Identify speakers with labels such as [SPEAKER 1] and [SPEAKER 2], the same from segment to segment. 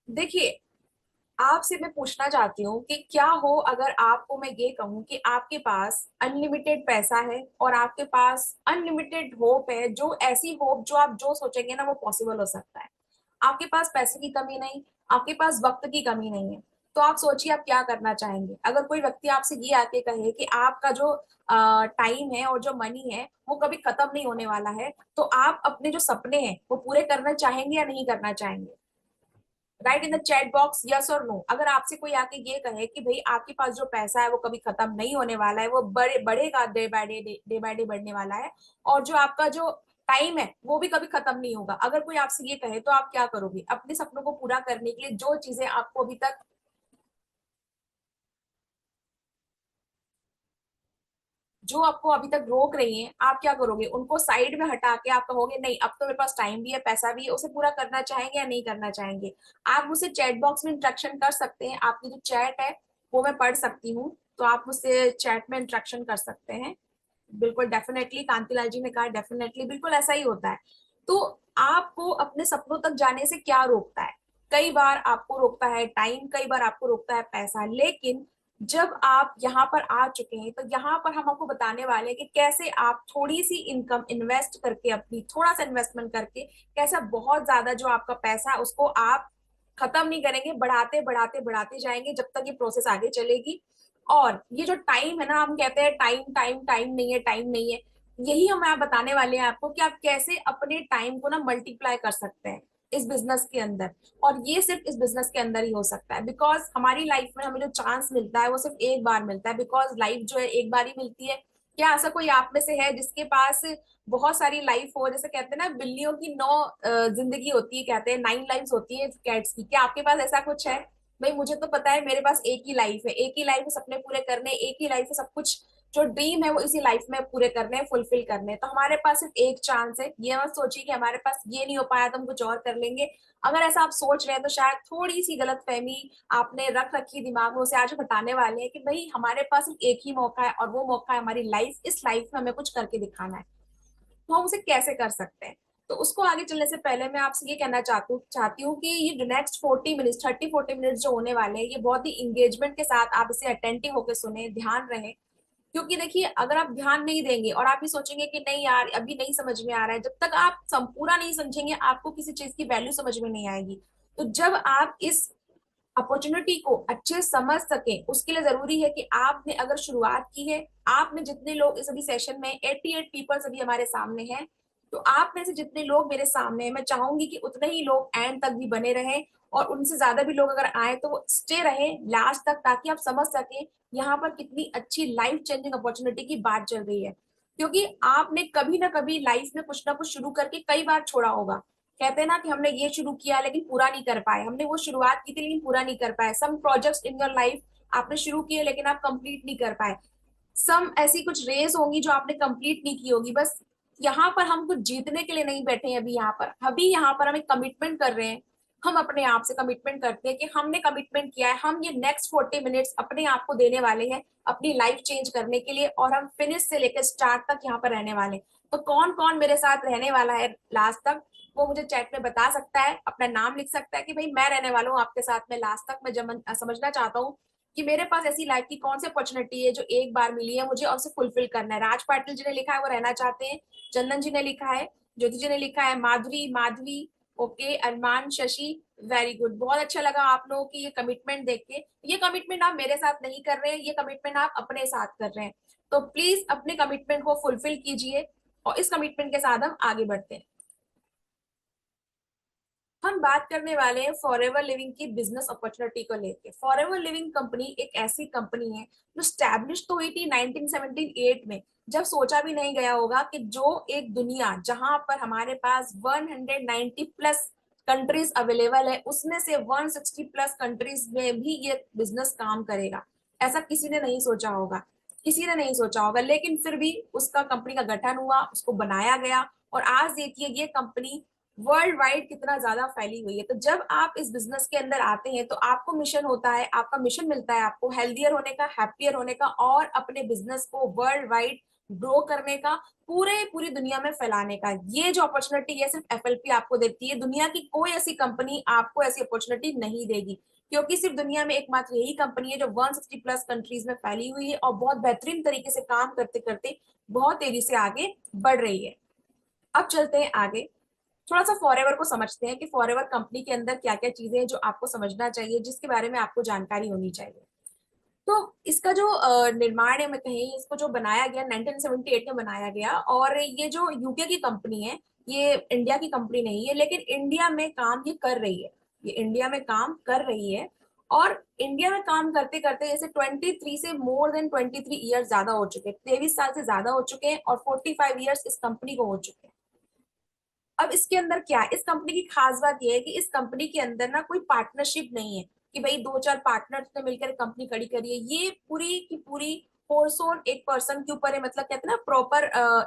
[SPEAKER 1] देखिए, आपसे मैं पूछना चाहती हूँ कि क्या हो अगर आपको मैं ये कहूँ कि आपके पास अनलिमिटेड पैसा है और आपके पास अनलिमिटेड होप है, जो ऐसी होप जो आप जो सोचेंगे ना वो पॉसिबल हो सकता है। आपके पास पैसे की कमी नहीं, आपके पास वक्त की कमी नहीं है। तो आप सोचिए आप क्या करना चाहेंगे अगर कोई व्यक्ति आपसे ये आके कहे कि आपका जो टाइम है और जो मनी है वो कभी खत्म नहीं होने वाला है, तो आप अपने जो सपने हैं वो पूरे करना चाहेंगे या नहीं करना चाहेंगे? Right in the chat box yes और नो। अगर आपसे कोई आके ये कहे कि भाई आपके पास जो पैसा है वो कभी खत्म नहीं होने वाला है, वो बढ़ेगा, डे बाय डे बढ़ने वाला है, और जो आपका जो टाइम है वो भी कभी खत्म नहीं होगा, अगर कोई आपसे ये कहे तो आप क्या करोगे अपने सपनों को पूरा करने के लिए? जो चीजें आपको अभी तक जो आपको अभी तक रोक रही हैं, आप क्या करोगे? उनको साइड में हटा के आप कहोगे नहीं, अब तो मेरे पास टाइम भी है, पैसा भी है, उसे पूरा करना चाहेंगे या नहीं करना चाहेंगे? आप मुझसे चैट बॉक्स में इंटरेक्शन कर सकते हैं, आपकी जो चैट है वो मैं पढ़ सकती हूँ, तो आप मुझसे चैट में इंटरेक्शन कर सकते हैं। बिल्कुल डेफिनेटली, कांतिलाल जी ने कहा डेफिनेटली, बिल्कुल ऐसा ही होता है। तो आपको अपने सपनों तक जाने से क्या रोकता है? कई बार आपको रोकता है टाइम, कई बार आपको रोकता है पैसा, लेकिन जब आप यहाँ पर आ चुके हैं तो यहाँ पर हम आपको बताने वाले हैं कि कैसे आप थोड़ी सी इनकम इन्वेस्ट करके, अपनी थोड़ा सा इन्वेस्टमेंट करके, कैसा बहुत ज्यादा जो आपका पैसा है उसको आप खत्म नहीं करेंगे, बढ़ाते बढ़ाते बढ़ाते जाएंगे जब तक ये प्रोसेस आगे चलेगी। और ये जो टाइम है ना, हम कहते हैं टाइम टाइम टाइम नहीं है, टाइम नहीं है, यही हम आप बताने वाले हैं आपको कि आप कैसे अपने टाइम को ना मल्टीप्लाई कर सकते हैं इस बिजनेस के अंदर। और ये सिर्फ इस बिजनेस के अंदर ही हो सकता है, बिकॉज हमारी लाइफ में हमें जो चांस मिलता है वो सिर्फ एक बार मिलता है, बिकॉज लाइफ जो है एक बार ही मिलती है। क्या ऐसा कोई आप में से है जिसके पास बहुत सारी लाइफ हो? जैसे कहते हैं ना, बिल्लियों की 9 जिंदगी होती है, कहते हैं 9 लाइफ होती है कैट्स की। क्या आपके पास ऐसा कुछ है? भाई मुझे तो पता है मेरे पास एक ही लाइफ है, एक ही लाइफ है सपने पूरे करने, एक ही लाइफ है सब कुछ जो ड्रीम है वो इसी लाइफ में पूरे करने हैं, फुलफिल करने हैं। तो हमारे पास सिर्फ एक चांस है, ये मत सोचिए कि हमारे पास ये नहीं हो पाया तो हम कुछ और कर लेंगे। अगर ऐसा आप सोच रहे हैं तो शायद थोड़ी सी गलत फहमी आपने रख रखी दिमाग में, उसे आज बताने वाले हैं कि भाई हमारे पास सिर्फ एक ही मौका है, और वो मौका है हमारी लाइफ। इस लाइफ में हमें कुछ करके दिखाना है, तो हम उसे कैसे कर सकते हैं? तो उसको आगे चलने से पहले मैं आपसे ये कहना चाहती हूँ कि ये जो नेक्स्ट 40 मिनट, 30-40 मिनट जो होने वाले हैं, ये बहुत ही इंगेजमेंट के साथ आप इसे अटेंटिव होकर सुने, ध्यान रहे। क्योंकि देखिए, अगर आप ध्यान नहीं देंगे और आप ये सोचेंगे कि नहीं यार अभी नहीं समझ में आ रहा है, जब तक आप पूरा नहीं समझेंगे आपको किसी चीज की वैल्यू समझ में नहीं आएगी। तो जब आप इस अपॉर्चुनिटी को अच्छे से समझ सके, उसके लिए जरूरी है कि आपने अगर शुरुआत की है, आपने जितने लोग इस अभी सेशन में 88 पीपल्स अभी हमारे सामने हैं, तो आप में से जितने लोग मेरे सामने हैं, मैं चाहूंगी कि उतने ही लोग एंड तक भी बने रहें, और उनसे ज्यादा भी लोग अगर आए तो वो स्टे रहे लास्ट तक, ताकि आप समझ सके यहाँ पर कितनी अच्छी लाइफ चेंजिंग अपॉर्चुनिटी की बात चल रही है। क्योंकि आपने कभी ना कभी लाइफ में कुछ ना कुछ शुरू करके कई बार छोड़ा होगा। कहते हैं ना कि हमने ये शुरू किया लेकिन पूरा नहीं कर पाए, हमने वो शुरुआत की थी लेकिन पूरा नहीं कर पाए। Some projects in your life आपने शुरू किए लेकिन आप कंप्लीट नहीं कर पाए। सम ऐसी कुछ रेस होंगी जो आपने कंप्लीट नहीं की होगी। बस यहाँ पर हम कुछ जीतने के लिए नहीं बैठे हैं, अभी यहाँ पर हम एक कमिटमेंट कर रहे हैं। हम अपने आप से कमिटमेंट करते हैं कि हमने कमिटमेंट किया है, हम ये नेक्स्ट 40 मिनट्स अपने आप को देने वाले हैं अपनी लाइफ चेंज करने के लिए, और हम फिनिश से लेकर स्टार्ट तक यहाँ पर रहने वाले हैं। तो कौन कौन मेरे साथ रहने वाला है लास्ट तक, वो मुझे चैट में बता सकता है, अपना नाम लिख सकता है कि भाई मैं रहने वाला हूँ आपके साथ में लास्ट तक। मैं समझना चाहता हूँ कि मेरे पास ऐसी लाइफ की कौन सी अपॉर्चुनिटी है जो एक बार मिली है मुझे और उसे फुलफिल करना है। राज पाटिल जी ने लिखा है वो रहना चाहते हैं, चंदन जी ने लिखा है, ज्योति जी ने लिखा है, माधुरी, माधवी, ओके, अरमान, शशि, वेरी गुड। बहुत अच्छा लगा आप लोगों की ये कमिटमेंट देख के। ये कमिटमेंट आप मेरे साथ नहीं कर रहे हैं, ये कमिटमेंट आप अपने साथ कर रहे हैं। तो प्लीज अपने कमिटमेंट को फुलफिल कीजिए, और इस कमिटमेंट के साथ हम आगे बढ़ते हैं। हम बात करने वाले हैं फॉरएवर लिविंग की बिजनेस अपॉर्चुनिटी को लेके। फॉरएवर लिविंग कंपनी एक ऐसी कंपनी है जो स्टैब्लिश तो हुई थी 1978 में, जब सोचा भी नहीं गया होगा कि जो एक दुनिया जहां पर हमारे पास 190 प्लस कंट्रीज अवेलेबल है, उसमें से 160 प्लस कंट्रीज में भी ये बिजनेस काम करेगा। ऐसा किसी ने नहीं सोचा होगा, किसी ने नहीं सोचा होगा, लेकिन फिर भी उसका कंपनी का गठन हुआ, उसको बनाया गया, और आज देखिए ये कंपनी वर्ल्ड वाइड कितना ज्यादा फैली हुई है। तो जब आप इस बिजनेस के अंदर आते हैं तो आपको मिशन होता है, आपका मिशन मिलता है आपको हेल्थियर होने का, हैप्पियर होने का, और अपने बिजनेस को वर्ल्ड वाइड ग्रो करने का, पूरी दुनिया में फैलाने का। ये जो अपॉर्चुनिटी है सिर्फ एफएलपी आपको देती है, दुनिया की कोई ऐसी कंपनी आपको ऐसी अपॉर्चुनिटी नहीं देगी, क्योंकि सिर्फ दुनिया में एकमात्र यही कंपनी है जो 160 प्लस कंट्रीज में फैली हुई है और बहुत बेहतरीन तरीके से काम करते करते बहुत तेजी से आगे बढ़ रही है। अब चलते हैं आगे, थोड़ा सा फॉरएवर को समझते हैं कि फॉरएवर कंपनी के अंदर क्या क्या चीजें हैं जो आपको समझना चाहिए, जिसके बारे में आपको जानकारी होनी चाहिए। तो इसका जो निर्माण है, मैं कहीं इसको जो बनाया गया 1978 में बनाया गया, और ये जो यूके की कंपनी है, ये इंडिया की कंपनी नहीं है, लेकिन इंडिया में काम ये कर रही है, ये इंडिया में काम कर रही है। और इंडिया में काम करते करते जैसे 23 से मोर देन 23 ईयर्स ज्यादा हो चुके हैं, 23 साल से ज्यादा हो चुके हैं, और 45 ईयर्स इस कंपनी को हो चुके हैं। अब इसके अंदर क्या है, इस कंपनी की खास बात यह है कि इस कंपनी के अंदर ना कोई पार्टनरशिप नहीं है कि भाई दो चार पार्टनर्स ने मिलकर कंपनी खड़ी करी है। ये पूरी की पूरी फोर्स ऑन एक पर्सन के ऊपर है, मतलब कहते हैं ना प्रॉपर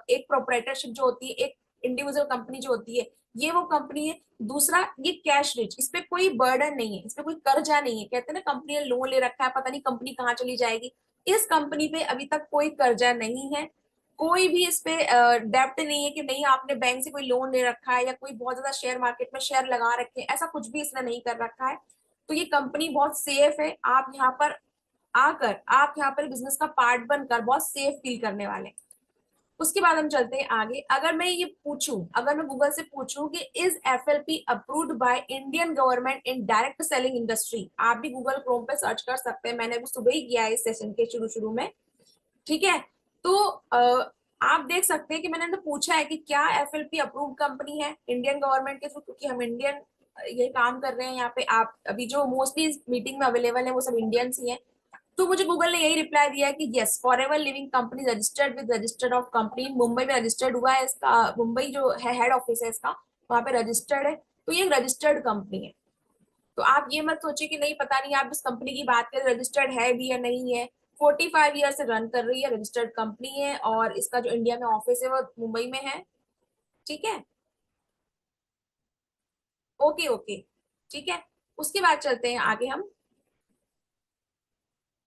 [SPEAKER 1] एक प्रोपराइटरशिप जो होती है, एक इंडिविजुअल कंपनी जो होती है, ये वो कंपनी है। दूसरा, ये कैश रिच, इस पे कोई बर्डन नहीं है, इस पे कोई कर्जा नहीं है। कहते हैं ना कंपनी ने लोन ले रखा है, पता नहीं कंपनी कहाँ चली जाएगी। इस कंपनी पे अभी तक कोई कर्जा नहीं है, कोई भी इस पे डेप्ट नहीं है कि नहीं आपने बैंक से कोई लोन ले रखा है या कोई बहुत ज्यादा शेयर मार्केट में शेयर लगा रखे हैं, ऐसा कुछ भी इसने नहीं कर रखा है। तो ये कंपनी बहुत सेफ है, आप यहाँ पर आकर, आप यहाँ पर बिजनेस का पार्ट बनकर बहुत सेफ फील करने वाले हैं। उसके बाद हम चलते हैं आगे। अगर मैं ये पूछूं, अगर मैं गूगल से पूछूं कि is FLP approved by Indian government in direct selling industry, आप भी गूगल क्रोम पे सर्च कर सकते हैं, मैंने अभी सुबह ही किया है इस सेशन के शुरू शुरू में। ठीक है, तो आप देख सकते हैं कि मैंने तो पूछा है कि क्या एफएलपी अप्रूव्ड कंपनी है इंडियन गवर्नमेंट के थ्रू, क्योंकि हम इंडियन ये काम कर रहे हैं यहाँ पे। आप अभी जो मोस्टली इस मीटिंग में अवेलेबल है वो सब इंडियंस ही हैं। तो मुझे गूगल ने यही रिप्लाई दिया है कि yes, forever living company registered with registered of company, Mumbai में रजिस्टर्ड हुआ है इसका, मुंबई जो है हेड ऑफिस है इसका, वहां पे रजिस्टर्ड है। तो ये रजिस्टर्ड कंपनी है। तो आप ये मत सोचिए कि नहीं पता नहीं, आप इस कंपनी की बात करें रजिस्टर्ड है भी या नहीं है। 45 ईयर से रन कर रही है, रजिस्टर्ड कंपनी है, और इसका जो इंडिया में ऑफिस है वो मुंबई में है। ठीक है, ओके ओके, ठीक है। उसके बाद चलते हैं आगे हम,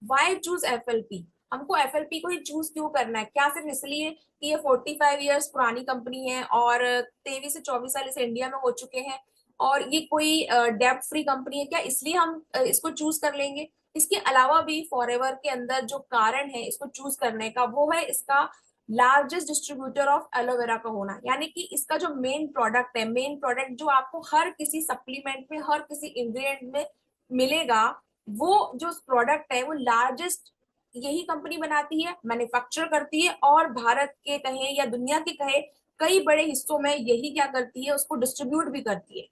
[SPEAKER 1] वाई चूज एफएलपी, हमको एफएलपी को ही चूज क्यों करना है? क्या सिर्फ इसलिए कि ये 45 ईयर्स पुरानी कंपनी है और 23 से 24 साल इसे इंडिया में हो चुके हैं, और ये कोई डेब्ट फ्री कंपनी है, क्या इसलिए हम इसको चूज कर लेंगे? इसके अलावा भी फॉरएवर के अंदर जो कारण है इसको चूज करने का, वो है इसका लार्जेस्ट डिस्ट्रीब्यूटर ऑफ एलोवेरा का होना। यानी कि इसका जो मेन प्रोडक्ट है, मेन प्रोडक्ट जो आपको हर किसी सप्लीमेंट में, हर किसी इंग्रेडिएंट में मिलेगा, वो जो प्रोडक्ट है वो लार्जेस्ट यही कंपनी बनाती है, मैन्युफैक्चर करती है, और भारत के कहें या दुनिया के कहे कई बड़े हिस्सों में यही क्या करती है, उसको डिस्ट्रीब्यूट भी करती है।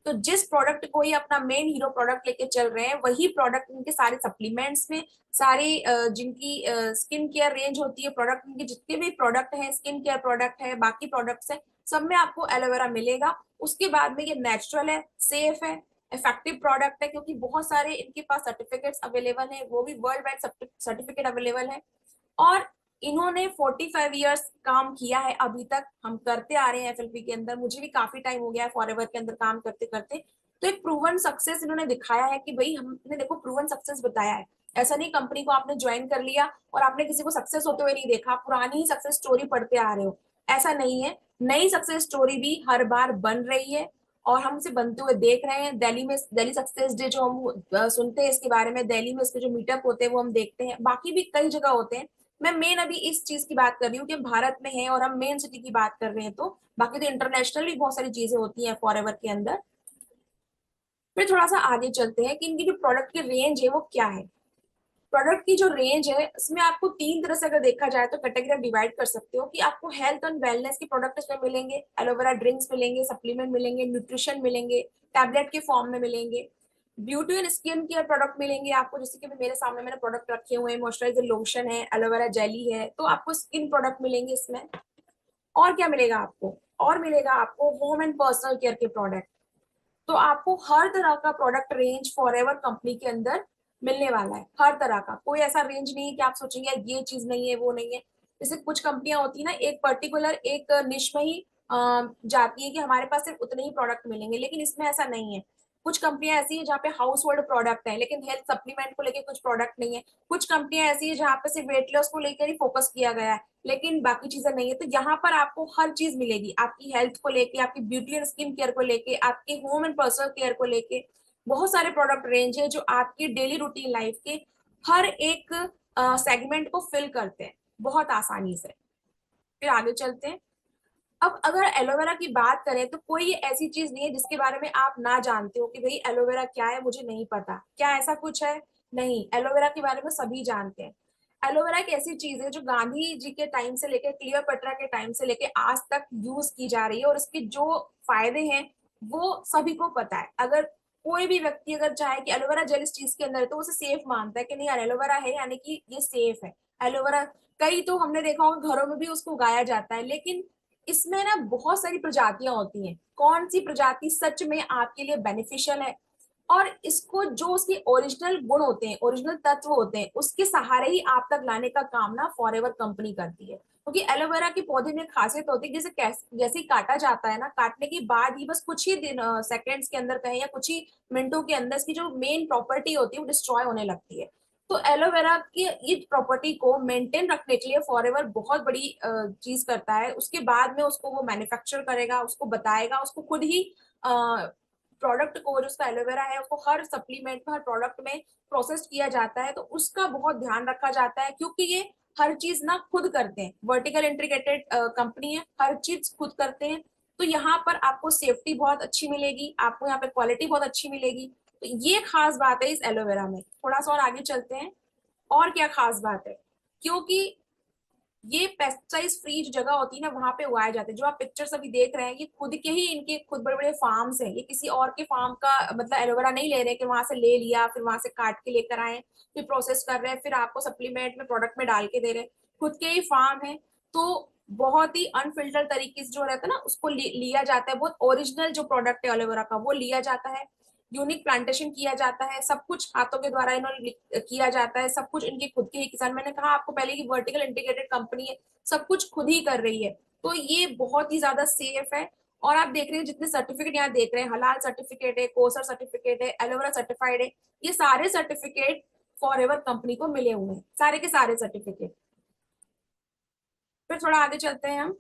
[SPEAKER 1] तो जिस प्रोडक्ट को ये अपना मेन हीरो प्रोडक्ट लेके चल रहे हैं, वही प्रोडक्ट इनके सारे सप्लीमेंट्स में, सारी जिनकी स्किन केयर रेंज होती है, प्रोडक्ट इनके जितने भी प्रोडक्ट हैं, स्किन केयर प्रोडक्ट है, बाकी प्रोडक्ट्स हैं, सब में आपको एलोवेरा मिलेगा। उसके बाद में ये नेचुरल है, सेफ है, इफेक्टिव प्रोडक्ट है, क्योंकि बहुत सारे इनके पास सर्टिफिकेट्स अवेलेबल है, वो भी वर्ल्ड वाइड सर्टिफिकेट अवेलेबल है। और इन्होंने 45 ईयर्स काम किया है, अभी तक हम करते आ रहे हैं एफएलपी के अंदर, मुझे भी काफी टाइम हो गया है फॉरएवर के अंदर काम करते करते। तो एक प्रूवन सक्सेस इन्होंने दिखाया है कि भाई हमने देखो प्रूवन सक्सेस बताया है। ऐसा नहीं कंपनी को आपने ज्वाइन कर लिया और आपने किसी को सक्सेस होते हुए नहीं देखा, पुरानी ही सक्सेस स्टोरी पढ़ते आ रहे हो, ऐसा नहीं है। नई सक्सेस स्टोरी भी हर बार बन रही है और हम उसे बनते हुए देख रहे हैं। दिल्ली में दिल्ली सक्सेस डे जो हम सुनते हैं इसके बारे में, दिल्ली में इसके जो मीटअप होते हैं वो हम देखते हैं, बाकी भी कई जगह होते हैं। मैं मेन अभी इस चीज की बात कर रही हूँ कि भारत में है और हम मेन सिटी की बात कर रहे हैं, तो बाकी तो इंटरनेशनल भी बहुत सारी चीजें होती हैं फॉरएवर के अंदर। फिर थोड़ा सा आगे चलते हैं कि इनकी जो प्रोडक्ट की रेंज है वो क्या है। प्रोडक्ट की जो रेंज है इसमें आपको तीन तरह से अगर देखा जाए तो कैटेगरी डिवाइड कर सकते हो, कि आपको हेल्थ एंड वेलनेस के प्रोडक्ट इसमें मिलेंगे, एलोवेरा ड्रिंक्स मिलेंगे, सप्लीमेंट मिलेंगे, न्यूट्रिशन मिलेंगे, टैबलेट के फॉर्म में मिलेंगे, beauty and skin care product मिलेंगे आपको, जैसे कि मेरे सामने मैंने प्रोडक्ट रखे हुए हैं, मॉइस्चराइजर लोशन है, एलोवेरा जेली है, तो आपको स्किन प्रोडक्ट मिलेंगे इसमें। और क्या मिलेगा आपको? और मिलेगा आपको होम एंड पर्सनल केयर के प्रोडक्ट। तो आपको हर तरह का प्रोडक्ट रेंज फॉरएवर कंपनी के अंदर मिलने वाला है, हर तरह का। कोई ऐसा रेंज नहीं है कि आप सोचेंगे ये चीज नहीं है वो नहीं है। जैसे कुछ कंपनियां होती है ना, एक पर्टिकुलर एक निश में ही जाती है कि हमारे पास सिर्फ उतने ही प्रोडक्ट मिलेंगे, लेकिन इसमें ऐसा नहीं है। कुछ कंपनियां ऐसी है जहाँ पे हाउस होल्ड प्रोडक्ट है लेकिन हेल्थ सप्लीमेंट को लेके कुछ प्रोडक्ट नहीं है। कुछ कंपनियां ऐसी है जहाँ पे सिर्फ वेट लॉस को लेकर ही फोकस किया गया है लेकिन बाकी चीजें नहीं है। तो यहाँ पर आपको हर चीज मिलेगी, आपकी हेल्थ को लेके, आपकी ब्यूटी एंड स्किन केयर को लेके, आपके होम एंड पर्सनल केयर को लेके बहुत सारे प्रोडक्ट रेंज है जो आपकी डेली रूटीन लाइफ के हर एक सेगमेंट को फिल करते हैं बहुत आसानी से। फिर आगे चलते हैं। अब अगर एलोवेरा की बात करें तो कोई ऐसी चीज नहीं है जिसके बारे में आप ना जानते हो कि भाई एलोवेरा क्या है, मुझे नहीं पता, क्या ऐसा कुछ है? नहीं, एलोवेरा के बारे में सभी जानते हैं। एलोवेरा एक ऐसी चीज है जो गांधी जी के टाइम से लेकर क्लियोपेट्रा के टाइम से लेकर आज तक यूज की जा रही है और इसके जो फायदे हैं वो सभी को पता है। अगर कोई भी व्यक्ति अगर चाहे कि एलोवेरा जेल इस चीज के अंदर है तो उसे सेफ मानता है कि नहीं यार एलोवेरा है यानी कि ये सेफ है। एलोवेरा कई तो हमने देखा होगा घरों में भी उसको उगाया जाता है, लेकिन इसमें ना बहुत सारी प्रजातियां होती हैं। कौन सी प्रजाति सच में आपके लिए बेनिफिशियल है और इसको जो उसके ओरिजिनल गुण होते हैं, ओरिजिनल तत्व होते हैं, उसके सहारे ही आप तक लाने का काम ना फॉरएवर कंपनी करती है। क्योंकि एलोवेरा के पौधे में खासियत होती है, जैसे जैसे ही काटा जाता है ना, काटने के बाद ही बस कुछ ही दिन सेकेंड्स के अंदर कहें या कुछ ही मिनटों के अंदर इसकी जो मेन प्रॉपर्टी होती है वो डिस्ट्रॉय होने लगती है। तो एलोवेरा की ये प्रॉपर्टी को मेंटेन रखने के लिए फॉरएवर बहुत बड़ी चीज करता है। उसके बाद में उसको वो मैन्युफैक्चर करेगा, उसको बताएगा, उसको खुद ही प्रोडक्ट को जो उसका एलोवेरा है उसको हर सप्लीमेंट में, हर प्रोडक्ट में प्रोसेस किया जाता है। तो उसका बहुत ध्यान रखा जाता है क्योंकि ये हर चीज ना खुद करते हैं, वर्टिकल इंटीग्रेटेड कंपनी है, हर चीज खुद करते हैं। तो यहाँ पर आपको सेफ्टी बहुत अच्छी मिलेगी, आपको यहाँ पे क्वालिटी बहुत अच्छी मिलेगी। तो ये खास बात है इस एलोवेरा में। थोड़ा सा और आगे चलते हैं, और क्या खास बात है। क्योंकि ये पेस्टिसाइड फ्री जो जगह होती है ना वहां पे उगाए जाते हैं। जो आप पिक्चर्स अभी देख रहे हैं ये खुद के ही, इनके खुद बड़े बड़े फार्म्स हैं। ये किसी और के फार्म का मतलब एलोवेरा नहीं ले रहे कि वहां से ले लिया फिर वहां से काट के लेकर आए, फिर प्रोसेस कर रहे हैं, फिर आपको सप्लीमेंट में प्रोडक्ट में डाल के दे रहे हैं। खुद के ही फार्म है। तो बहुत ही अनफिल्टर तरीके से जो रहता है ना उसको लिया जाता है, बहुत ओरिजिनल जो प्रोडक्ट है एलोवेरा का वो लिया जाता है। यूनिक प्लांटेशन किया जाता है, सब कुछ हाथों के द्वारा इन्होंने किया जाता है, सब कुछ इनके खुद के ही किसान। मैंने कहा आपको पहले की वर्टिकल इंटीग्रेटेड कंपनी है, सब कुछ खुद ही कर रही है। तो ये बहुत ही ज्यादा सेफ है। और आप देख रहे हैं जितने सर्टिफिकेट यहाँ देख रहे हैं, हलाल सर्टिफिकेट है, कोसर सर्टिफिकेट है, एलोवेरा सर्टिफाइड है, ये सारे सर्टिफिकेट फॉरएवर कंपनी को मिले हुए हैं, सारे के सारे सर्टिफिकेट। फिर थोड़ा आगे चलते हैं हम।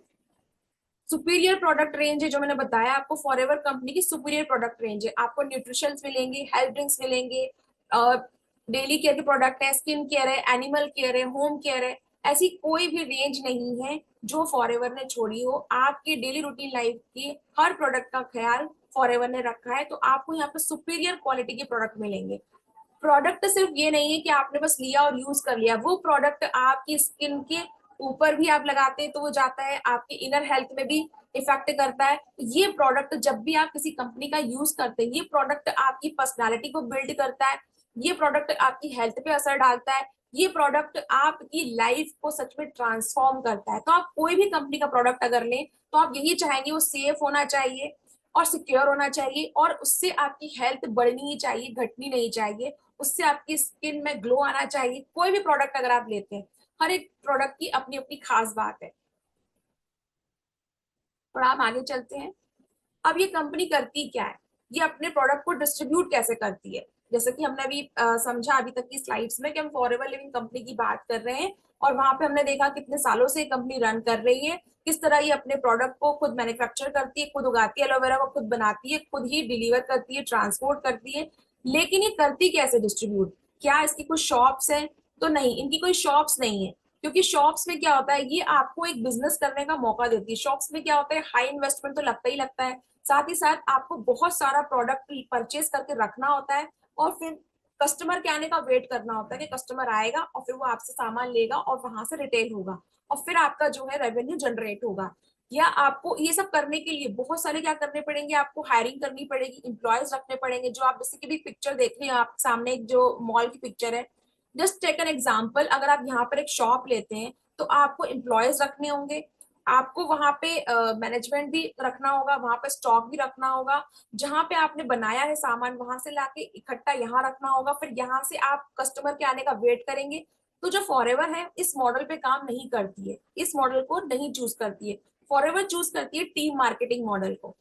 [SPEAKER 1] सुपीरियर प्रोडक्ट रेंज है जो मैंने बताया आपको, फॉरएवर कंपनी की सुपीरियर प्रोडक्ट रेंज है। आपको न्यूट्रिशंस मिलेंगे, हेल्थ ड्रिंक्स मिलेंगे, डेली केयर के प्रोडक्ट है, स्किन केयर है, एनिमल केयर है, होम केयर है। ऐसी कोई भी रेंज नहीं है जो फॉरएवर ने छोड़ी हो। आपके डेली रूटीन लाइफ की हर प्रोडक्ट का ख्याल फॉरएवर ने रखा है। तो आपको यहाँ पे सुपीरियर क्वालिटी के प्रोडक्ट मिलेंगे। प्रोडक्ट सिर्फ ये नहीं है कि आपने बस लिया और यूज कर लिया, वो प्रोडक्ट आपकी स्किन के ऊपर भी आप लगाते हैं तो वो जाता है, आपकी इनर हेल्थ में भी इफेक्ट करता है। ये प्रोडक्ट जब भी आप किसी कंपनी का यूज करते हैं, ये प्रोडक्ट आपकी पर्सनालिटी को बिल्ड करता है, ये प्रोडक्ट आपकी हेल्थ पे असर डालता है, ये प्रोडक्ट आपकी लाइफ को सच में ट्रांसफॉर्म करता है। तो आप कोई भी कंपनी का प्रोडक्ट अगर लें तो आप यही चाहेंगे वो सेफ होना चाहिए और सिक्योर होना चाहिए, और उससे आपकी हेल्थ बढ़नी ही चाहिए, घटनी नहीं चाहिए। उससे आपकी स्किन में ग्लो आना चाहिए। कोई भी प्रोडक्ट अगर आप लेते हैं, हर एक प्रोडक्ट की अपनी अपनी खास बात है। और आप आगे चलते हैं। अब ये कंपनी करती क्या है, ये अपने प्रोडक्ट को डिस्ट्रीब्यूट कैसे करती है। जैसे कि हमने अभी समझा अभी तक की स्लाइड्स में कि हम फॉरएवर लिविंग कंपनी की बात कर रहे हैं, और वहां पे हमने देखा कितने सालों से कंपनी रन कर रही है, किस तरह ये अपने प्रोडक्ट को खुद मैन्युफैक्चर करती है, खुद उगाती है, एलोवेरा को खुद बनाती है, खुद ही डिलीवर करती है, ट्रांसपोर्ट करती है। लेकिन ये करती कैसे डिस्ट्रीब्यूट, क्या इसकी कुछ शॉप्स हैं? तो नहीं, इनकी कोई शॉप्स नहीं है। क्योंकि शॉप्स में क्या होता है, ये आपको एक बिजनेस करने का मौका देती है। शॉप्स में क्या होता है, हाई इन्वेस्टमेंट तो लगता ही लगता है, साथ ही साथ आपको बहुत सारा प्रोडक्ट परचेज करके रखना होता है, और फिर कस्टमर के आने का वेट करना होता है कि कस्टमर आएगा और फिर वो आपसे सामान लेगा और वहां से रिटेल होगा, और फिर आपका जो है रेवेन्यू जनरेट होगा। या आपको ये सब करने के लिए बहुत सारे क्या करने पड़ेंगे, आपको हायरिंग करनी पड़ेगी, इंप्लॉयज रखने पड़ेंगे। जो आप जैसे कि भी पिक्चर देख रहे हैं, आप सामने एक जो मॉल की पिक्चर है, जस्ट टेक एन एग्जाम्पल। अगर आप यहाँ पर एक शॉप लेते हैं तो आपको एम्प्लॉयज रखने होंगे, आपको वहां पे मैनेजमेंट भी रखना होगा, वहां पे स्टॉक भी रखना होगा, जहां पे आपने बनाया है सामान वहां से लाके इकट्ठा यहाँ रखना होगा, फिर यहाँ से आप कस्टमर के आने का वेट करेंगे। तो जो फॉरएवर है इस मॉडल पे काम नहीं करती है, इस मॉडल को नहीं चूज करती है। फॉरएवर चूज करती है टीम मार्केटिंग मॉडल को।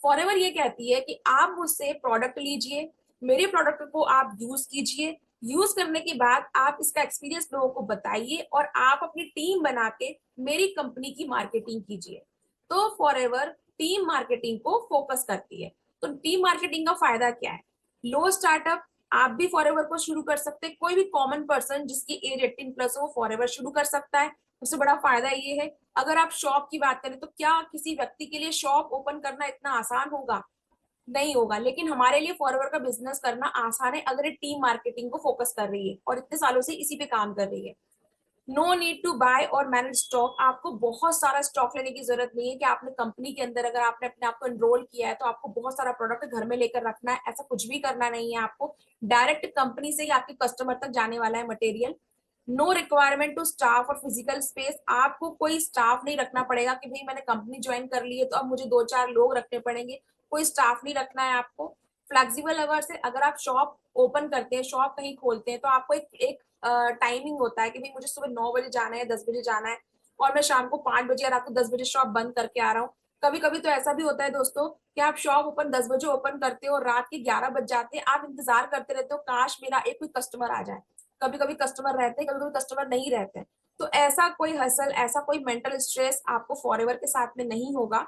[SPEAKER 1] फॉरएवर ये कहती है कि आप मुझसे प्रोडक्ट लीजिए, मेरे प्रोडक्ट को आप यूज कीजिए, यूज करने के बाद आप इसका एक्सपीरियंस लोगों को बताइए और आप अपनी टीम बना के मेरी कंपनी की मार्केटिंग कीजिए। तो फॉरएवर टीम मार्केटिंग को फोकस करती है। तो टीम मार्केटिंग का फायदा क्या है? लो स्टार्टअप, आप भी फॉरएवर को शुरू कर सकते हैं। कोई भी कॉमन पर्सन जिसकी एज 18+ हो वो फॉरएवर शुरू कर सकता है। उससे बड़ा फायदा ये है, अगर आप शॉप की बात करें तो क्या किसी व्यक्ति के लिए शॉप ओपन करना इतना आसान होगा? नहीं होगा। लेकिन हमारे लिए फॉरएवर का बिजनेस करना आसान है अगर ये टीम मार्केटिंग को फोकस कर रही है और इतने सालों से इसी पे काम कर रही है। नो नीड टू बाय और मैनेज स्टॉक, आपको बहुत सारा स्टॉक लेने की जरूरत नहीं है कि आपने कंपनी के अंदर अगर आपने अपने आप को एनरोल किया है तो आपको बहुत सारा प्रोडक्ट घर में लेकर रखना है, ऐसा कुछ भी करना नहीं है। आपको डायरेक्ट कंपनी से ही आपके कस्टमर तक जाने वाला है material. No requirement to staff और फिजिकल स्पेस, आपको कोई स्टाफ नहीं रखना पड़ेगा कि भाई मैंने कंपनी ज्वाइन कर ली है तो अब मुझे 2-4 लोग रखने पड़ेंगे, कोई स्टाफ नहीं रखना है आपको। फ्लेक्सिबल अवर्स है, अगर आप शॉप ओपन करते हैं, शॉप कहीं खोलते हैं तो आपको एक टाइमिंग होता है कि भाई मुझे सुबह 9 बजे जाना है, 10 बजे जाना है और मैं शाम को 5 बजे या रात को 10 बजे शॉप बंद करके आ रहा हूँ। कभी कभी तो ऐसा भी होता है दोस्तों कि आप शॉप ओपन 10 बजे ओपन करते हो और रात के 11 बज जाते हैं, आप इंतजार करते रहते हो काश मेरा एक कोई कस्टमर आ जाए। कभी कभी कस्टमर रहते हैं, कभी कभी कस्टमर नहीं रहते हैं। तो ऐसा कोई हसल, ऐसा कोई मेंटल स्ट्रेस आपको फॉरएवर के साथ में नहीं होगा।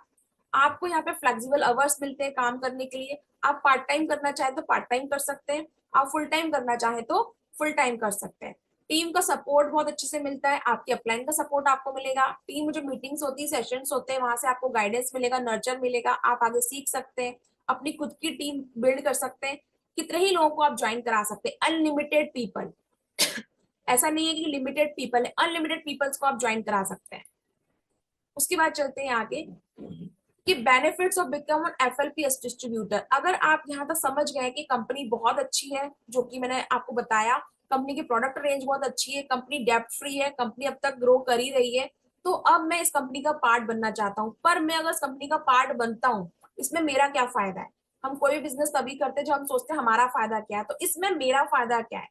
[SPEAKER 1] आपको यहाँ पे फ्लेक्सिबल अवर्स मिलते हैं काम करने के लिए। आप पार्ट टाइम करना चाहे तो पार्ट टाइम कर सकते हैं, आप फुल टाइम करना चाहे तो फुल टाइम कर सकते हैं। टीम का सपोर्ट बहुत अच्छे से मिलता है, आपकी अपलाइन का सपोर्ट आपको मिलेगा। टीम में जो मीटिंग्स होती है, सेशंस होते हैं, वहां से आपको गाइडेंस मिलेगा, नर्चर मिलेगा, आप आगे सीख सकते हैं, अपनी खुद की टीम बिल्ड कर सकते हैं। कितने ही लोगों को आप ज्वाइन करा सकते हैं, अनलिमिटेड पीपल। ऐसा नहीं है कि लिमिटेड पीपल है, अनलिमिटेड पीपल्स को आप ज्वाइन करा सकते हैं। उसके बाद चलते हैं आगे कि benefits of become an FLPS distributor. अगर आप यहाँ तक समझ गए कि कंपनी बहुत अच्छी है, जो कि मैंने आपको बताया, कंपनी की प्रोडक्ट रेंज बहुत अच्छी है, कंपनी डेप्ट फ्री है, कंपनी अब तक ग्रो कर ही रही है, तो अब मैं इस कंपनी का पार्ट बनना चाहता हूँ। पर मैं अगर इस कंपनी का पार्ट बनता हूँ, इसमें मेरा क्या फायदा है? हम कोई भी बिजनेस तभी करते हैं जब हम सोचते हैं हमारा फायदा क्या है, तो इसमें मेरा फायदा क्या है?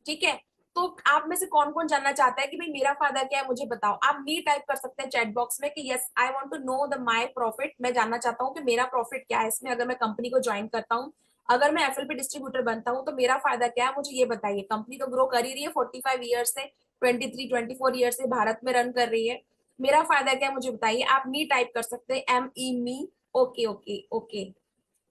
[SPEAKER 1] ठीक है। तो आप में से कौन कौन जानना चाहता है कि भाई मेरा फायदा क्या है, मुझे बताओ। आप मी टाइप कर सकते हैं चैट बॉक्स में कि yes I want to know the my profit, मैं जानना चाहता हूँ कि मेरा प्रॉफिट क्या है इसमें अगर मैं कंपनी को ज्वाइन करता हूँ, अगर मैं एफएलपी डिस्ट्रीब्यूटर बनता हूँ तो मेरा फायदा क्या है, मुझे ये बताइए। कंपनी तो ग्रो कर ही रही है 45 ईयर से, 23-24 ईयर से भारत में रन कर रही है, मेरा फायदा क्या है मुझे बताइए। आप मी टाइप कर सकते हैं, मी। ओके ओके ओके,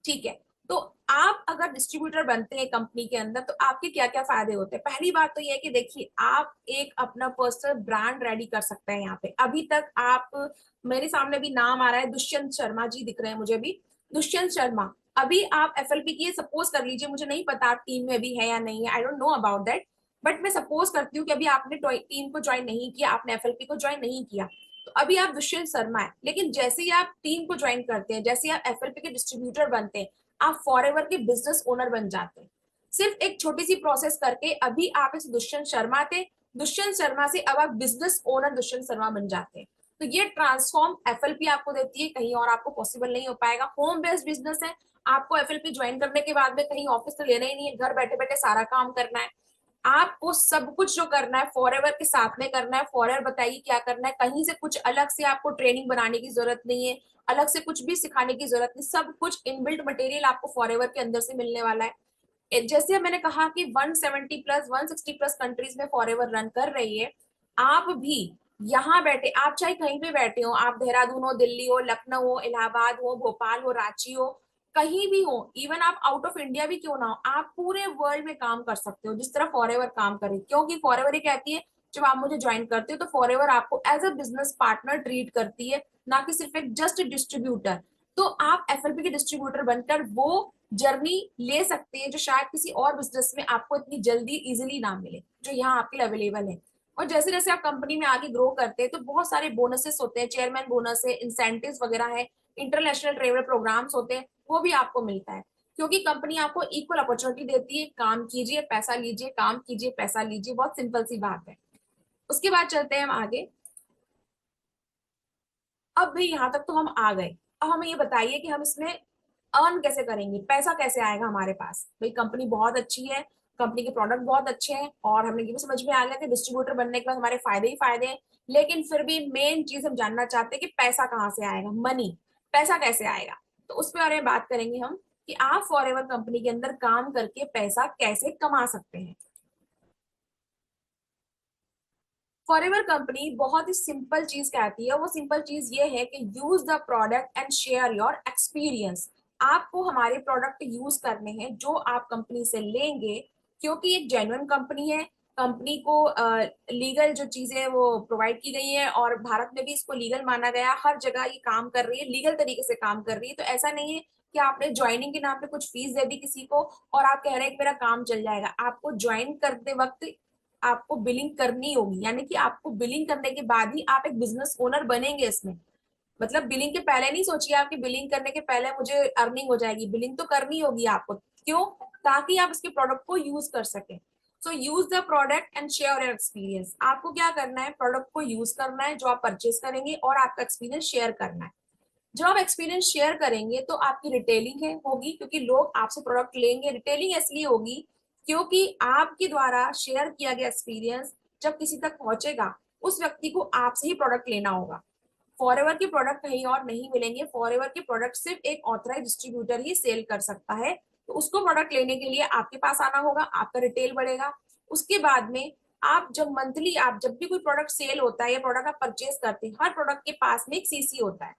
[SPEAKER 1] ठीक है। तो आप अगर डिस्ट्रीब्यूटर बनते हैं कंपनी के अंदर तो आपके क्या क्या फायदे होते हैं? पहली बात तो ये है कि देखिए आप एक अपना पर्सनल ब्रांड रेडी कर सकते हैं। यहाँ पे अभी तक आप, मेरे सामने भी नाम आ रहा है, दुष्यंत शर्मा जी दिख रहे हैं मुझे भी, दुष्यंत शर्मा। अभी आप एफएलपी की, सपोज कर लीजिए, मुझे नहीं पता आप टीम में भी है या नहीं है, I don't know about that, but मैं सपोज करती हूँ कि अभी आपने टीम को ज्वाइन नहीं किया, आपने एफएलपी को ज्वाइन नहीं किया, तो अभी आप दुष्यंत शर्मा है। लेकिन जैसे ही आप टीम को ज्वाइन करते हैं, जैसे ही आप एफएलपी के डिस्ट्रीब्यूटर बनते हैं, आप फॉरएवर के बिजनेस ओनर बन जाते हैं। सिर्फ एक छोटी सी प्रोसेस करके अभी आप इस दुष्यंत शर्मा थे, दुष्यंत शर्मा से अब आप बिजनेस ओनर दुष्यंत शर्मा बन जाते हैं। तो ये ट्रांसफॉर्म एफएलपी आपको देती है, कहीं और आपको पॉसिबल नहीं हो पाएगा। होम बेस्ड बिजनेस है, आपको एफएलपी ज्वाइन करने के बाद में कहीं ऑफिस तो लेना ही नहीं है, घर बैठे बैठे सारा काम करना है। आपको सब कुछ जो करना है फॉरएवर के साथ में करना है। फॉरएवर बताइए क्या करना है, कहीं से कुछ अलग से आपको ट्रेनिंग बनाने की जरूरत नहीं है, अलग से कुछ भी सिखाने की जरूरत नहीं, सब कुछ इनबिल्ट मटेरियल आपको फॉरएवर के अंदर से मिलने वाला है। जैसे मैंने कहा कि 170+ 160+ कंट्रीज में फॉरएवर रन कर रही है, आप भी यहाँ बैठे, आप चाहे कहीं पे बैठे हो, आप देहरादून हो, दिल्ली हो, लखनऊ हो, इलाहाबाद हो, भोपाल हो, रांची हो, कहीं भी हो, इवन आप आउट ऑफ इंडिया भी क्यों ना हो, आप पूरे वर्ल्ड में काम कर सकते हो जिस तरह फॉरएवर काम करे। क्योंकि फॉरएवर ये कहती है जब आप मुझे ज्वाइन करते हो तो फॉरएवर आपको as a business partner treat करती है, ना कि सिर्फ एक जस्ट डिस्ट्रीब्यूटर। तो आप एफएलपी के डिस्ट्रीब्यूटर बनकर वो जर्नी ले सकते हैं जो शायद किसी और बिजनेस में आपको इतनी जल्दी इजिली ना मिले, जो यहाँ आपके लिए अवेलेबल है। और जैसे जैसे आप कंपनी में आगे ग्रो करते हैं तो बहुत सारे बोनसेस होते हैं, चेयरमैन बोनस है, इंसेंटिव्स वगैरह है, इंटरनेशनल ट्रेवल प्रोग्राम्स होते हैं, वो भी आपको मिलता है। क्योंकि कंपनी आपको इक्वल अपॉर्चुनिटी देती है, काम कीजिए पैसा लीजिए, काम कीजिए पैसा लीजिए, बहुत सिंपल सी बात है। उसके बाद चलते हैं हम आगे। अब भाई यहाँ तक तो हम आ गए, अब हमें ये बताइए कि हम इसमें अर्न कैसे करेंगे, पैसा कैसे आएगा हमारे पास। भाई कंपनी बहुत अच्छी है, कंपनी के प्रोडक्ट बहुत अच्छे हैं और हमने ये भी समझ में आ गया कि डिस्ट्रीब्यूटर बनने के बाद हमारे फायदे ही फायदे हैं। लेकिन फिर भी मेन चीज हम जानना चाहते हैं कि पैसा कहाँ से आएगा, मनी, पैसा कैसे आएगा। तो उस पर बारे में बात करेंगे हम कि आप फॉरएवर कंपनी के अंदर काम करके पैसा कैसे कमा सकते हैं। फॉरएवर कंपनी बहुत ही सिंपल चीज कहती है, वो सिंपल चीज ये है कि use the product and share your experience. आपको हमारे प्रोडक्ट यूज करने हैं जो आप कंपनी से लेंगे, क्योंकि एक जेन्युइन कंपनी है। कंपनी को लीगल जो चीजें वो प्रोवाइड की गई है, और भारत में भी इसको लीगल माना गया, हर जगह ये काम कर रही है, लीगल तरीके से काम कर रही है। तो ऐसा नहीं है कि आपने ज्वाइनिंग के नाम पे कुछ फीस दे दी किसी को और आप कह रहे हैं कि मेरा काम चल जाएगा। आपको ज्वाइन करते वक्त आपको बिलिंग करनी होगी, यानी कि आपको बिलिंग करने के बाद ही आप एक बिजनेस ओनर बनेंगे इसमें। मतलब बिलिंग के पहले नहीं सोचिए आपकी बिलिंग करने के पहले मुझे अर्निंग हो जाएगी, बिलिंग तो करनी होगी आपको। क्यों? ताकि आप इसके प्रोडक्ट को यूज कर सकें। So use the product and share your experience. आपको क्या करना है, प्रोडक्ट को यूज करना है जो आप परचेज करेंगे, और आपका एक्सपीरियंस शेयर करना है। जब आप एक्सपीरियंस शेयर करेंगे तो आपकी रिटेलिंग है होगी, क्योंकि लोग आपसे प्रोडक्ट लेंगे। रिटेलिंग इसलिए होगी क्योंकि आपके द्वारा शेयर किया गया एक्सपीरियंस जब किसी तक पहुंचेगा, उस व्यक्ति को आपसे ही प्रोडक्ट लेना होगा। फॉरएवर के प्रोडक्ट कहीं और नहीं मिलेंगे। फॉरएवर के प्रोडक्ट सिर्फ एक ऑथराइज डिस्ट्रीब्यूटर ही सेल कर सकता है। तो उसको प्रोडक्ट लेने के लिए आपके पास आना होगा, आपका रिटेल बढ़ेगा। उसके बाद में आप जब मंथली, आप जब भी कोई प्रोडक्ट सेल होता है या प्रोडक्ट आप परचेज करते हैं, हर प्रोडक्ट के पास में एक सीसी होता है।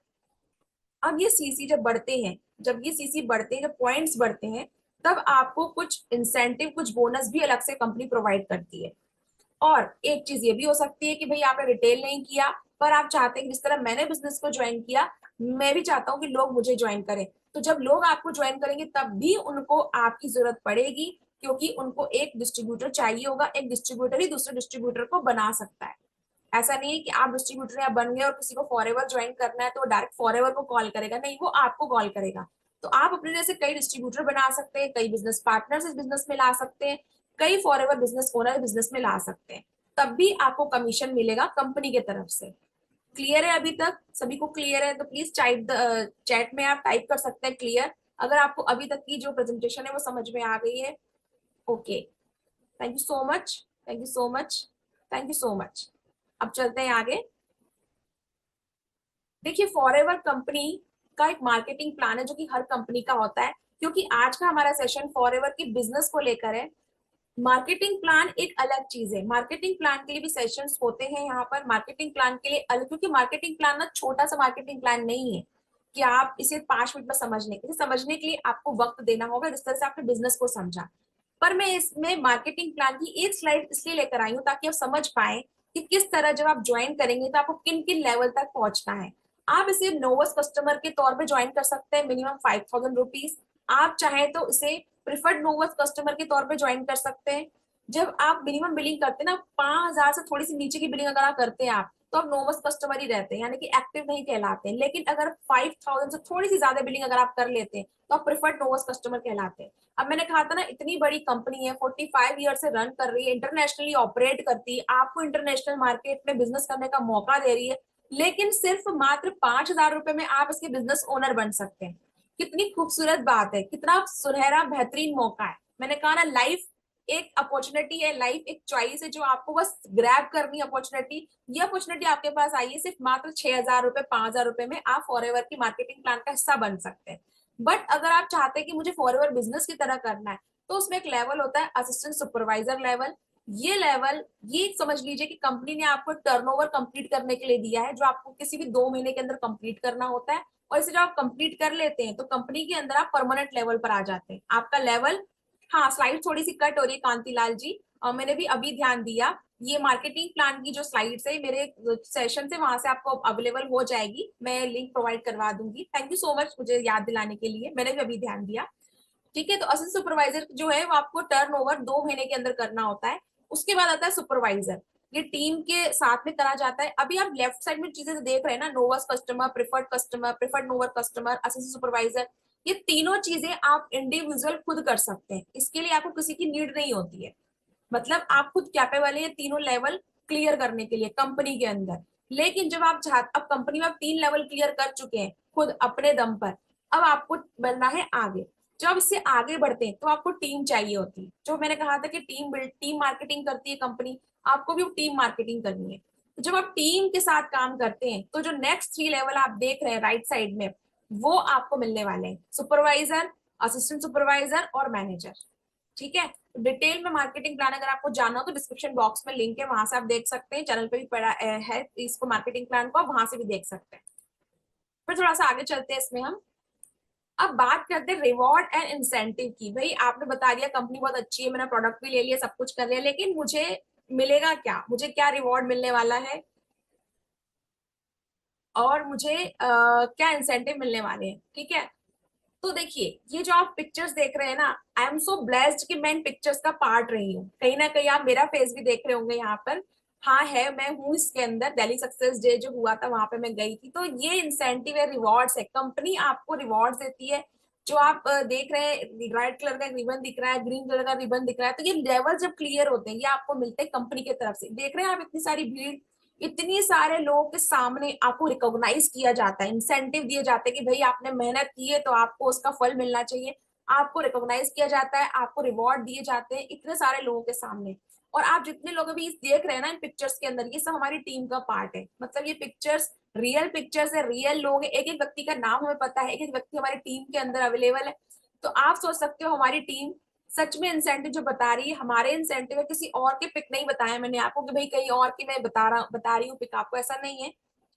[SPEAKER 1] अब ये सीसी जब बढ़ते हैं, जब ये सीसी बढ़ते हैं, जब पॉइंट्स बढ़ते हैं, तब आपको कुछ इंसेंटिव, कुछ बोनस भी अलग से कंपनी प्रोवाइड करती है। और एक चीज ये भी हो सकती है कि भाई आपने रिटेल नहीं किया, पर आप चाहते हैं कि जिस तरह मैंने बिजनेस को ज्वाइन किया, मैं भी चाहता हूँ कि लोग मुझे ज्वाइन करें। तो जब लोग आपको ज्वाइन करेंगे तब भी उनको आपकी जरूरत पड़ेगी, क्योंकि उनको एक डिस्ट्रीब्यूटर चाहिए होगा। एक डिस्ट्रीब्यूटर ही दूसरे डिस्ट्रीब्यूटर को बना सकता है। ऐसा नहीं है कि आप डिस्ट्रीब्यूटर या बन गए और किसी को फॉरएवर ज्वाइन करना है तो डायरेक्ट फॉरएवर को कॉल करेगा, नहीं, वो आपको कॉल करेगा। तो आप अपने जैसे कई डिस्ट्रीब्यूटर बना सकते हैं, कई बिजनेस पार्टनर्स इस बिजनेस में ला सकते हैं, कई फॉरएवर बिजनेस ओनर बिजनेस में ला सकते हैं। तब भी आपको कमीशन मिलेगा कंपनी के तरफ से। क्लियर है? अभी तक सभी को क्लियर है? तो प्लीज चैट में आप टाइप कर सकते हैं क्लियर, अगर आपको अभी तक की जो प्रेजेंटेशन है वो समझ में आ गई है। Okay, thank you so much, thank you so much, thank you so much. अब चलते हैं आगे। देखिए, फॉरएवर कंपनी का एक मार्केटिंग प्लान है जो कि हर कंपनी का होता है। क्योंकि आज का हमारा सेशन फॉरएवर की बिजनेस को लेकर है, मार्केटिंग प्लान एक अलग चीज है। मार्केटिंग प्लान के लिए भी सेशंस होते हैं यहाँ पर। मार्केटिंग प्लान के लिए अलग, क्योंकि मार्केटिंग प्लान ना छोटा सा मार्केटिंग प्लान नहीं है कि आप इसे 5 मिनट में समझने के लिए आपको वक्त देना होगा, जिस तरह से आपने बिजनेस को समझा। पर मैं इसमें मार्केटिंग प्लान की एक स्लाइड इसलिए लेकर आई हूँ ताकि आप समझ पाए कि किस तरह जब आप ज्वाइन करेंगे तो आपको किन किन लेवल तक पहुंचना है। आप इसे नोवस कस्टमर के तौर पे ज्वाइन कर सकते हैं, मिनिमम 5,000 रुपीज। आप चाहें तो इसे प्रिफर्ड नोवस कस्टमर के तौर पे ज्वाइन कर सकते हैं। जब आप मिनिमम बिलिंग करते हैं ना, 5,000 से थोड़ी सी नीचे की बिलिंग अगर आप करते हैं आप, तो आप नोवस कस्टमर ही रहते हैं, यानी कि एक्टिव नहीं कहलाते हैं। लेकिन अगर 5,000 से थोड़ी सी ज्यादा बिलिंग अगर आप कर लेते हैं तो आप प्रिफर्ड नोवस कस्टमर कहलाते हैं। अब मैंने कहा था ना, इतनी बड़ी कंपनी है, 45 ईयर से रन कर रही है, इंटरनेशनली ऑपरेट करती है, आपको इंटरनेशनल मार्केट में बिजनेस करने का मौका दे रही है, लेकिन सिर्फ मात्र 5,000 रुपए में आप इसके बिजनेस ओनर बन सकते हैं। कितनी खूबसूरत बात है, कितना सुनहरा बेहतरीन मौका है। मैंने कहा ना, लाइफ एक अपॉर्चुनिटी है, लाइफ एक चॉइस है जो आपको बस ग्रैब करनी है अपॉर्चुनिटी। ये अपॉर्चुनिटी आपके पास आई है, सिर्फ मात्र 6,000 रुपए, 5,000 रुपए में आप फॉरएवर की मार्केटिंग प्लान का हिस्सा बन सकते हैं। बट अगर आप चाहते हैं कि मुझे फॉरएवर बिजनेस की तरह करना है, तो उसमें एक लेवल होता है असिस्टेंट सुपरवाइजर लेवल। ये लेवल, ये समझ लीजिए कि कंपनी ने आपको टर्नओवर कंप्लीट करने के लिए दिया है, जो आपको किसी भी 2 महीने के अंदर कंप्लीट करना होता है। और इसे जब आप कंप्लीट कर लेते हैं तो कंपनी के अंदर आप परमानेंट लेवल पर आ जाते हैं। आपका लेवल, हाँ स्लाइड थोड़ी सी कट हो रही है कांतिलाल जी, और मैंने भी अभी ध्यान दिया, ये मार्केटिंग प्लान की जो स्लाइड्स है मेरे सेशन से, वहां से आपको अवेलेबल हो जाएगी, मैं लिंक प्रोवाइड करवा दूंगी। थैंक यू सो मच मुझे याद दिलाने के लिए, मैंने भी अभी ध्यान दिया। ठीक है, तो असिस्टेंट सुपरवाइजर जो है वो आपको टर्नओवर 2 महीने के अंदर करना होता है। उसके बाद आता है सुपरवाइजर, ये टीम के साथ में करा जाता है। अभी आप लेफ्ट साइड में चीजें देख रहे हैं ना, novus customer, preferred novus customer, assistant supervisor, ये तीनों चीजें आप इंडिविजुअल खुद कर सकते हैं। इसके लिए आपको किसी की नीड नहीं होती है। मतलब आप खुद कैपेबल है ये तीनों लेवल क्लियर करने के लिए कंपनी के अंदर। लेकिन जब आप अब कंपनी में आप 3 लेवल क्लियर कर चुके हैं खुद अपने दम पर, अब आपको बनना है आगे। जब इससे आगे बढ़ते हैं तो आपको टीम चाहिए होती है। जो मैंने कहा था कि टीम मार्केटिंग करती है कंपनी, आपको भी टीम मार्केटिंग करनी है। तो जब आप टीम के साथ काम करते हैं तो जो नेक्स्ट 3 लेवल आप देख रहे हैं राइट साइड में, वो आपको मिलने वाले हैं, सुपरवाइजर, असिस्टेंट सुपरवाइजर और मैनेजर। ठीक है, डिटेल में मार्केटिंग प्लान अगर आपको जानना हो तो डिस्क्रिप्शन बॉक्स में लिंक है, वहां से आप देख सकते हैं, चैनल पे भी पड़ा है इसको, मार्केटिंग प्लान को वहां से भी देख सकते हैं। फिर थोड़ा सा आगे चलते हैं इसमें हम। अब बात करते हैं रिवॉर्ड एंड इंसेंटिव की। भाई आपने बता दिया कंपनी बहुत अच्छी है, मैंने प्रोडक्ट भी ले लिया, सब कुछ कर लिया, लेकिन मुझे मिलेगा क्या, मुझे क्या रिवॉर्ड मिलने वाला है और मुझे क्या इंसेंटिव मिलने वाले हैं। ठीक है, तो देखिए ये जो आप पिक्चर्स देख रहे हैं ना, आई एम सो ब्लेस्ड कि मैं इन पिक्चर्स का पार्ट रही हूँ। कहीं ना कहीं आप मेरा फेस भी देख रहे होंगे यहाँ पर। हाँ है, मैं हूँ इसके अंदर। दिल्ली सक्सेस डे जो हुआ था वहां पे मैं गई थी। तो ये इंसेंटिव है, रिवॉर्ड्स है, कंपनी आपको रिवॉर्ड्स देती है। जो आप देख रहे हैं, रेड कलर का रिबन दिख रहा है, ग्रीन कलर का रिबन दिख रहा है, तो ये लेवल जब क्लियर होते हैं ये आपको मिलते हैं कंपनी की तरफ से। देख रहे हैं आप इतनी सारी भीड़, इतनी सारे लोगों के सामने आपको रिकॉग्नाइज किया जाता है, इंसेंटिव दिए जाते हैं कि भाई आपने मेहनत की है तो आपको उसका फल मिलना चाहिए। आपको रिकॉग्नाइज किया जाता है, आपको रिवॉर्ड दिए जाते हैं इतने सारे लोगों के सामने। और आप जितने लोग अभी देख रहे हैं ना इन पिक्चर्स के अंदर, ये सब हमारी टीम का पार्ट है। मतलब ये पिक्चर्स रियल पिक्चर्स है, रियल लोग हैं, एक एक व्यक्ति का नाम हमें पता है, एक एक व्यक्ति हमारी टीम के अंदर अवेलेबल है। तो आप सोच सकते हो हमारी टीम सच में इंसेंटिव जो बता रही है, हमारे इंसेंटिव है, किसी और के पिक नहीं बताया मैंने आपको कि भाई कहीं और की मैं बता रही हूँ पिक आपको, ऐसा नहीं है।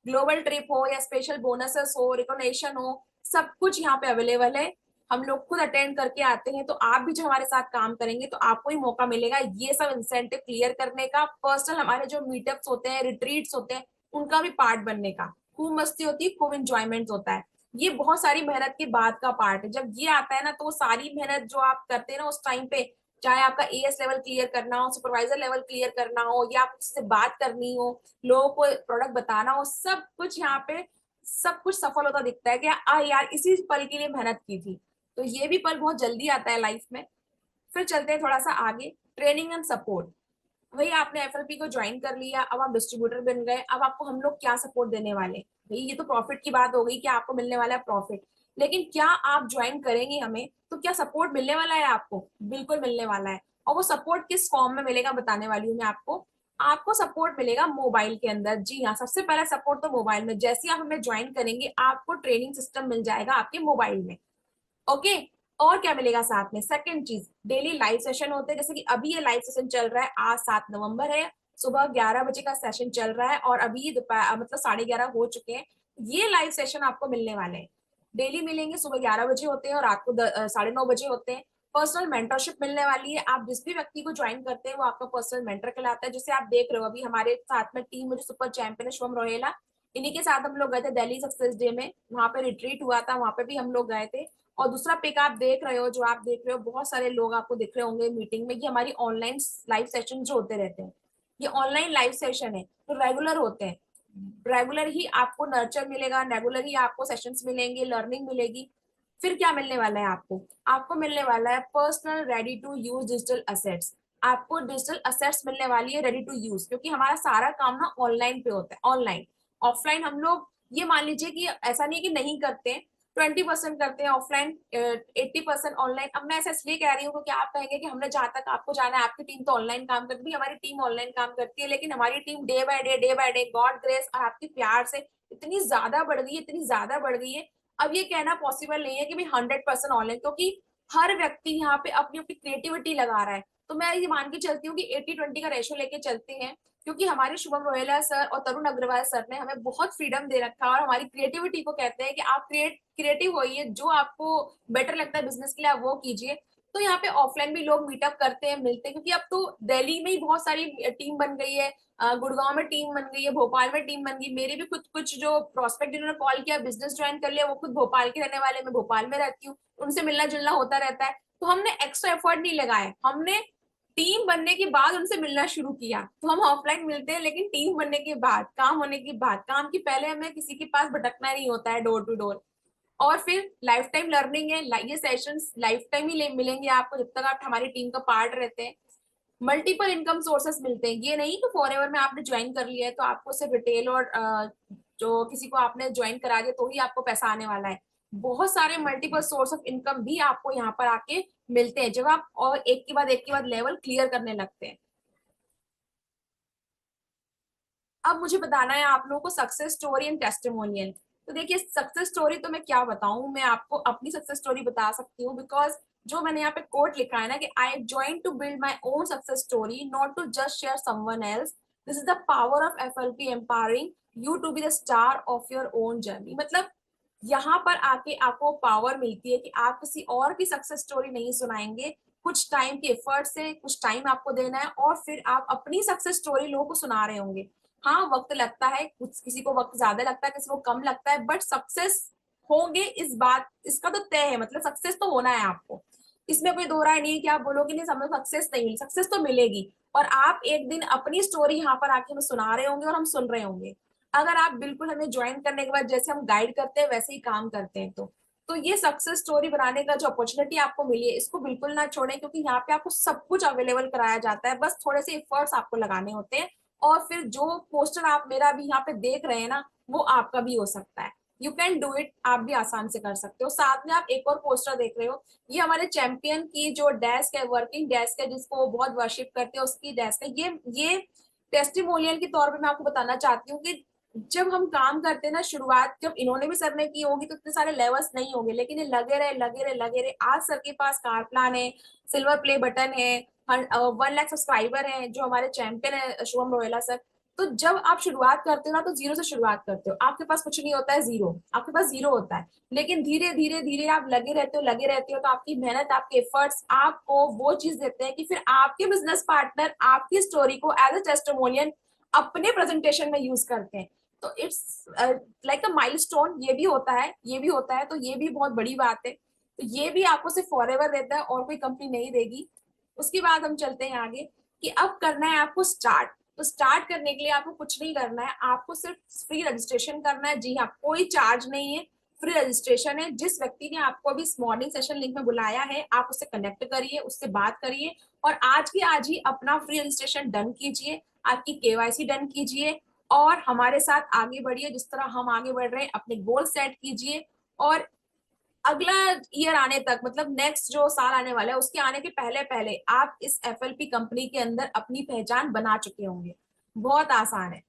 [SPEAKER 1] ग्लोबल ट्रिप हो या स्पेशल बोनसेस हो, रिकॉग्निशन हो, सब कुछ यहाँ पे अवेलेबल है। हम लोग खुद अटेंड करके आते हैं, तो आप भी जो हमारे साथ काम करेंगे तो आपको ही मौका मिलेगा ये सब इंसेंटिव क्लियर करने का। पर्सनल हमारे जो मीटअप्स होते हैं, रिट्रीट्स होते हैं, उनका भी पार्ट बनने का। खूब मस्ती होती है, खूब इंजॉयमेंट होता है। ये बहुत सारी मेहनत के बाद का पार्ट है। जब ये आता है ना, तो वो सारी मेहनत जो आप करते हैं ना उस टाइम पे, चाहे आपका एएस लेवल क्लियर करना हो, सुपरवाइजर लेवल क्लियर करना हो, या आप किसी से बात करनी हो, लोगों को प्रोडक्ट बताना हो, सब कुछ यहाँ पे सब कुछ सफल होता दिखता है कि यार इसी पल के लिए मेहनत की थी। तो ये भी पल बहुत जल्दी आता है लाइफ में। फिर चलते हैं थोड़ा सा आगे, ट्रेनिंग एंड सपोर्ट। भाई आपने एफएलपी को ज्वाइन कर लिया, अब आप डिस्ट्रीब्यूटर बन गए, अब आपको हम लोग क्या सपोर्ट देने वाले। भाई ये तो प्रॉफिट की बात हो गई कि आपको मिलने वाला है प्रॉफिट, लेकिन क्या आप ज्वाइन करेंगे हमें तो क्या सपोर्ट मिलने वाला है आपको? बिल्कुल मिलने वाला है। और वो सपोर्ट किस फॉर्म में मिलेगा बताने वाली हूँ मैं आपको। आपको सपोर्ट मिलेगा मोबाइल के अंदर। जी हाँ, सबसे पहला सपोर्ट तो मोबाइल में। जैसे ही आप हमें ज्वाइन करेंगे आपको ट्रेनिंग सिस्टम मिल जाएगा आपके मोबाइल में। ओके, और क्या मिलेगा साथ में? सेकंड चीज, डेली लाइव सेशन होते हैं। जैसे कि अभी ये लाइव सेशन चल रहा है, आज 7 नवंबर है, सुबह 11 बजे का सेशन चल रहा है और अभी दोपहर मतलब 11:30 हो चुके हैं। ये लाइव सेशन आपको मिलने वाले हैं, डेली मिलेंगे। सुबह 11 बजे होते हैं और रात को 9:30 बजे होते हैं। पर्सनल मेंटरशिप मिलने वाली है। आप जिस भी व्यक्ति को ज्वाइन करते हैं वो आपका पर्सनल मेंटर कहलाता है। जैसे आप देख रहे हो अभी हमारे साथ में टीम में जो सुपर चैंपियन है शुभम रोहेला, इन्हीं के साथ हम लोग गए थे दिल्ली सक्सेस डे में, वहां पे रिट्रीट हुआ था, वहां पे भी हम लोग गए थे। और दूसरा पिक आप देख रहे हो, जो आप देख रहे हो, बहुत सारे लोग आपको दिख रहे होंगे मीटिंग में। ये हमारी ऑनलाइन लाइव सेशन जो होते रहते हैं, ये ऑनलाइन लाइव सेशन है तो रेगुलर होते हैं। रेगुलर ही आपको नर्चर मिलेगा, रेगुलर ही आपको सेशंस मिलेंगे, लर्निंग मिलेगी। फिर क्या मिलने वाला है आपको? आपको मिलने वाला है personal ready to use digital assets. आपको डिजिटल असेट्स मिलने वाली है रेडी टू यूज, क्योंकि हमारा सारा काम ना ऑनलाइन पे होता है। ऑनलाइन ऑफलाइन हम लोग ये मान लीजिए कि ऐसा नहीं कि नहीं करते, 20% करते हैं ऑफलाइन, 80% ऑनलाइन। अब मैं ऐसा इसलिए कह रही हूँ क्योंकि आप कहेंगे कि हमने जहां तक आपको जाना है, आपकी टीम तो ऑनलाइन काम करती है। हमारी टीम ऑनलाइन काम करती है, लेकिन हमारी team day by day God grace और आपकी प्यार से इतनी ज्यादा बढ़ गई है, इतनी ज्यादा बढ़ गई है। अब ये कहना पॉसिबल नहीं है कि भाई 100% ऑनलाइन, क्योंकि हर व्यक्ति यहाँ पे अपनी अपनी क्रिएटिविटी लगा रहा है। तो मैं ये मान के चलती हूँ कि 80-20 का रेशो लेके चलते हैं, क्योंकि हमारे शुभम रोहेला सर और तरुण अग्रवाल सर ने हमें बहुत फ्रीडम दे रखा है और हमारी क्रिएटिविटी को कहते हैं कि आप क्रिएटिव होइए, जो आपको बेटर लगता है बिजनेस के लिए आप वो कीजिए। तो यहाँ पे ऑफलाइन भी लोग मीटअप करते हैं, मिलते हैं, क्योंकि अब तो दिल्ली में ही बहुत सारी टीम बन गई है, गुड़गांव में टीम बन गई है, भोपाल में टीम बन गई। मेरे भी खुद कुछ जो प्रोस्पेक्ट जिन्होंने कॉल किया, बिजनेस ज्वाइन कर लिया, वो खुद भोपाल के रहने वाले, मैं भोपाल में रहती हूँ, उनसे मिलना जुलना होता रहता है। तो हमने एक्स्ट्रा एफर्ट नहीं लगाए, हमने टीम बनने के बाद उनसे मिलना शुरू किया। तो हम ऑफलाइन मिलते हैं, लेकिन टीम बनने के बाद, काम होने के बाद, काम की पहले हमें किसी के पास भटकना नहीं होता है डोर टू डोर। और फिर लाइफ टाइम लर्निंग है, ये सेशंस लाइफ टाइम ही मिलेंगे आपको जब तक आप हमारी टीम का पार्ट रहते हैं। मल्टीपल इनकम सोर्सेस मिलते हैं, ये नहीं कि फॉर एवर में आपने ज्वाइन कर लिया है तो आपको सिर्फ रिटेल और जो किसी को आपने ज्वाइन करा दिया तो ही आपको पैसा आने वाला है। बहुत सारे मल्टीपल सोर्स ऑफ इनकम भी आपको यहाँ पर आके मिलते हैं जब आप और एक के बाद लेवल क्लियर करने लगते हैं। अब मुझे बताना है आप लोगों को सक्सेस स्टोरी एंड टेस्टिमोनियल। तो देखिए सक्सेस स्टोरी तो मैं क्या बताऊं, मैं आपको अपनी सक्सेस स्टोरी बता सकती हूँ, बिकॉज जो मैंने यहाँ पे कोट लिखा है ना कि I join to build my own success story, not to just share someone else, this is the power of FLP empowering you to be the star of your own journey. मतलब यहाँ पर आके आपको power मिलती है कि आप किसी और की सक्सेस स्टोरी नहीं सुनाएंगे, कुछ टाइम के एफर्ट से कुछ टाइम आपको देना है और फिर आप अपनी सक्सेस स्टोरी लोगों को सुना रहे होंगे। हाँ वक्त लगता है, कुछ किसी को वक्त ज्यादा लगता है, किसी को कम लगता है, बट सक्सेस होंगे, इस बात इसका तो तय है, मतलब सक्सेस तो होना है आपको। इसमें कोई दो राय नहीं है कि आप बोलोगे नहीं हमें सक्सेस नहीं मिली, सक्सेस तो मिलेगी। और आप एक दिन अपनी स्टोरी यहाँ पर आके हमें सुना रहे होंगे और हम सुन रहे होंगे, अगर आप बिल्कुल हमें ज्वाइन करने के बाद जैसे हम गाइड करते हैं वैसे ही काम करते हैं। तो ये सक्सेस स्टोरी बनाने का जो अपॉर्चुनिटी आपको मिली है इसको बिल्कुल ना छोड़ें, क्योंकि यहाँ पे आपको सब कुछ अवेलेबल कराया जाता है, बस थोड़े से एफर्ट्स आपको लगाने होते हैं। और फिर जो पोस्टर आप मेरा भी यहाँ पे देख रहे हैं ना, वो आपका भी हो सकता है, यू कैन डू इट, आप भी आसान से कर सकते हो। साथ में आप एक और पोस्टर देख रहे हो, ये हमारे चैंपियन की जो डेस्क है, वर्किंग डेस्क है, जिसको वो बहुत वर्शिप करते हैं, उसकी डेस्क है। ये टेस्टिमोनियल के तौर पे मैं आपको बताना चाहती हूँ कि जब हम काम करते हैं ना, शुरुआत जब इन्होंने भी सर ने की होगी तो इतने सारे लेवल्स नहीं होंगे, लेकिन ये लगे रहे लगे रहे लगे रहे, आज सर के पास कार प्लान है, सिल्वर प्ले बटन है, 1 लाख सब्सक्राइबर है जो हमारे चैंपियन है शुभम रोहेला सर। तो जब आप शुरुआत करते हो ना, तो जीरो से शुरुआत करते हो, आपके पास कुछ नहीं होता है, जीरो, आपके पास जीरो होता है। लेकिन धीरे धीरे धीरे आप लगे रहते हो लगे रहते हो, तो आपकी मेहनत आपके एफर्ट्स आपको वो चीज देते हैं कि फिर आपके बिजनेस पार्टनर आपकी स्टोरी को एज अ टेस्टिमोनियल अपने प्रेजेंटेशन में यूज करते हैं। तो इट्स लाइक अ माइलस्टोन, ये भी होता है, ये भी होता है, तो ये भी बहुत बड़ी बात है। तो ये भी आपको सिर्फ फॉरएवर देता है और कोई कंपनी नहीं देगी। उसके बाद हम चलते हैं आगे कि अब करना है आपको स्टार्ट। तो स्टार्ट करने के लिए आपको कुछ नहीं करना है, आपको सिर्फ फ्री रजिस्ट्रेशन करना है। जी हाँ, कोई चार्ज नहीं है, फ्री रजिस्ट्रेशन है। जिस व्यक्ति ने आपको अभी इस मॉर्निंग सेशन लिंक में बुलाया है, आप उससे कनेक्ट करिए, उससे बात करिए और आज के आज ही अपना फ्री रजिस्ट्रेशन डन कीजिए, आपकी केवाईसी डन कीजिए और हमारे साथ आगे बढ़िए। जिस तरह हम आगे बढ़ रहे हैं, अपने गोल सेट कीजिए और अगला ईयर आने तक, मतलब नेक्स्ट जो साल आने वाला है उसके आने के पहले पहले आप इस एफएलपी कंपनी के अंदर अपनी पहचान बना चुके होंगे। बहुत आसान है।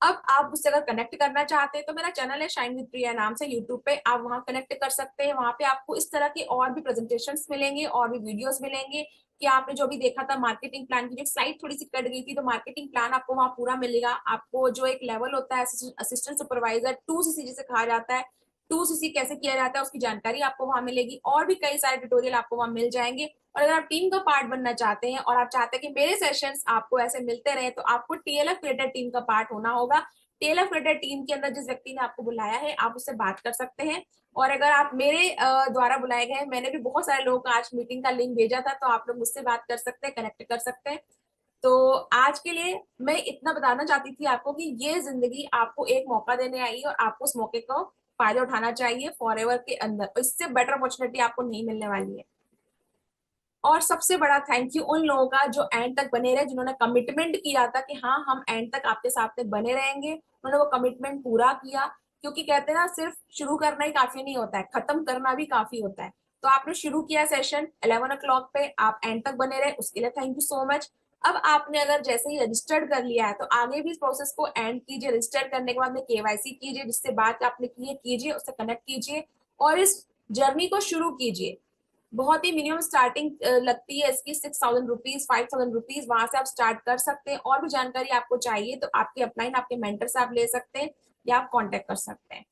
[SPEAKER 1] अब आप उससे अगर कनेक्ट करना चाहते हैं तो मेरा चैनल है शाइन विद प्रिया नाम से, यूट्यूब पे आप वहां कनेक्ट कर सकते हैं। वहां पे आपको इस तरह के और भी प्रेजेंटेशंस मिलेंगे और भी वीडियोस मिलेंगे कि आपने जो भी देखा था मार्केटिंग प्लान की, जो स्लाइड थोड़ी सी कट गई थी, तो मार्केटिंग प्लान आपको वहां पूरा मिलेगा। आपको जो एक लेवल होता है असिस्टेंट सुपरवाइजर 2 सीसी जिसे कहा जाता है, 2 सीसी कैसे किया जाता है उसकी जानकारी आपको वहां मिलेगी और भी कई सारे ट्यूटोरियल आपको वहां मिल जाएंगे। और अगर आप टीम का पार्ट बनना चाहते हैं और आप चाहते हैं कि मेरे सेशंस आपको ऐसे मिलते रहे, तो आपको टीएलएफ क्रिएटेड टीम का पार्ट होना होगा। टीएलएफ क्रिएटेड टीम के अंदर जिस व्यक्ति ने आपको बुलाया है, आप उससे बात कर सकते हैं। और अगर आप मेरे द्वारा बुलाए गए हैं, मैंने भी बहुत सारे लोगों को आज मीटिंग का लिंक भेजा था, तो आप लोग मुझसे बात कर सकते हैं, कनेक्ट कर सकते हैं। तो आज के लिए मैं इतना बताना चाहती थी आपको कि ये जिंदगी आपको एक मौका देने आई है और आपको उस मौके का फायदा उठाना चाहिए फॉरएवर के अंदर, और इससे बेटर अपॉर्चुनिटी आपको नहीं मिलने वाली है। और सबसे बड़ा थैंक यू उन लोगों का जो एंड तक बने रहे, जिन्होंने कमिटमेंट किया था कि हाँ हम एंड तक आपके साथ में बने रहेंगे, उन्होंने वो कमिटमेंट पूरा किया। क्योंकि कहते हैं ना, सिर्फ शुरू करना ही काफी नहीं होता है, खत्म करना भी काफी होता है। तो आपने शुरू किया सेशन 11 o'clock पे, आप एंड तक बने रहे, उसके लिए थैंक यू सो मच। अब आपने अगर जैसे ही रजिस्टर्ड कर लिया है, तो आगे भी इस प्रोसेस को एंड कीजिए। रजिस्टर्ड करने के बाद में केवाईसी कीजिए, जिससे बात आपने की है कीजिए, उससे कनेक्ट कीजिए और इस जर्नी को शुरू कीजिए। बहुत ही मिनिमम स्टार्टिंग लगती है इसकी, 6,000 रुपीज, 5,000 रुपीज, वहां से आप स्टार्ट कर सकते हैं। और भी जानकारी आपको चाहिए तो आपके अपलाइन आपके मेंटर से आप ले सकते हैं या आप कांटेक्ट कर सकते हैं।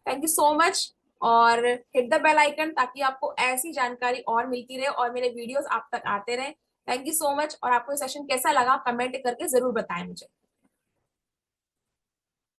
[SPEAKER 1] Thank you so much. और हिट द बेल आइकन ताकि आपको ऐसी जानकारी और मिलती रहे और मेरे वीडियोस आप तक आते रहे। Thank you so much. और आपको ये सेशन कैसा लगा कमेंट करके जरूर बताएं मुझे।